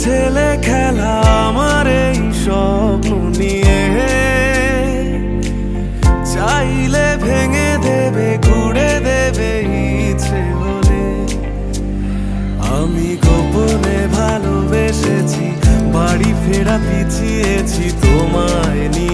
ছেলে খেলা আমার এই স্বপ্ন নিয়ে, চাইলে ভেঙে দেবে ঘুরে দেবে ইচ্ছে হলে। আমি গোপনে ভালোবেসেছি, বাড়ি ফেরা পিছিয়েছি তোমায় নিয়ে।